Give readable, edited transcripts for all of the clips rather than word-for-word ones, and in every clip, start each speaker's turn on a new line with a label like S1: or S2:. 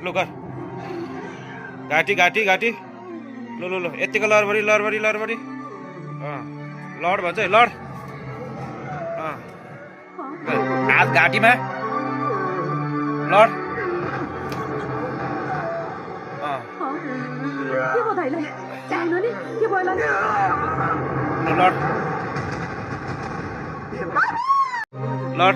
S1: लु कर घाटी घाटी घाटी लु लु लु यतिको लरबरी लरबरी लरबरी लड भन्छ है लड हात घाँटीमा लड लड लड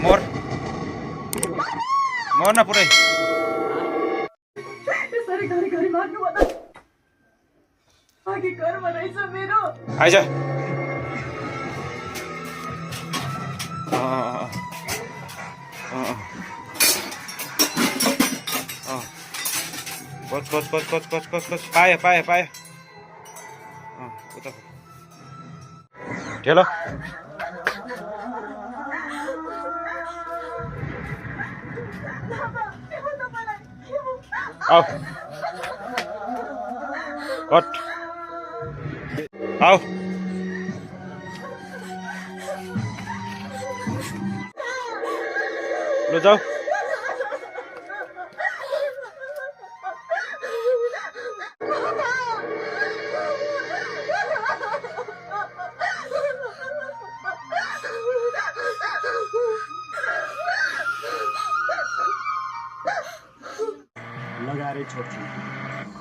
S1: मोर मोर न पुरै आइज coach coach coach coach coach coach coach पायो पायो पायो उता ठेलो आओ कट आओ लो जाओ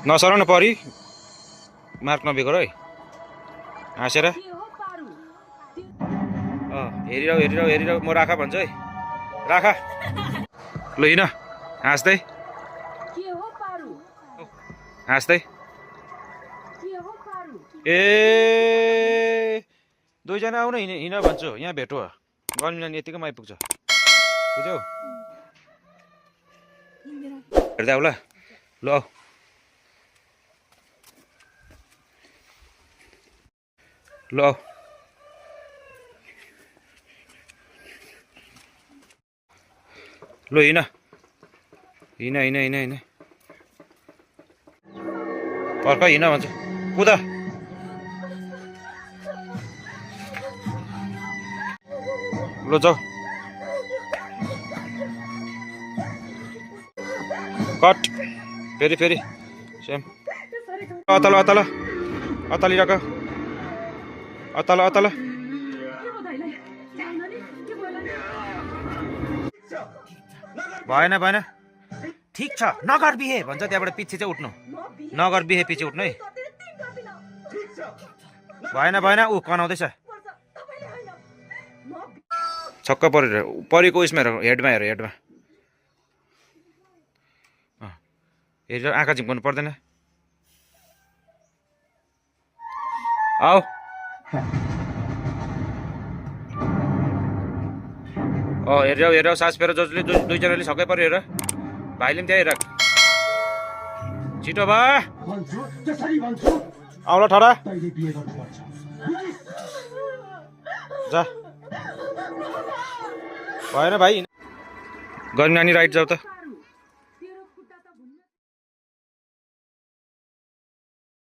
S1: नसराउनु परि मार्क नबिगर है हाँसेर हेरिरह हेरिरह हेरिरह म राखा भन्छ है राखा ल हिँड हाँस्दै हाँस्दै ए दुईजना आउन हिँड भन्छु यहाँ भेटो गल्मिलान यतिकैमा आइपुग्छ बुझ्यौ हेर्दै आऊ ल ल आऊ ल आऊ ल हिँड हिँड हिँड हिँड हिँड पर्ख हिँड भन्छ कुद ल जाऊ कट फेरि फेरि सेम अतल अतल अतलिरहेको अतल अतल भएन भएन ठिक छ नगर बिहे भन्छ त्यहाँबाट पछि चाहिँ उठ्नु नगर बिहे पछि उठ्नु है भएन भएन ऊ कनाउँदैछ छक्क परेर परेको उयसमा हेर हेडमा हेर हेडमा हेरेर आँखा झिम्काउनु पर्दैन आऊ हेरेर हेर सास फेर जसले दुईजनाले छक्कै पऱ्यो हेर भाइले पनि त्यहाँ हेर छिटो भा आउला ठरा जा भएन भाइ गर्मी नानी राइट जाऊ त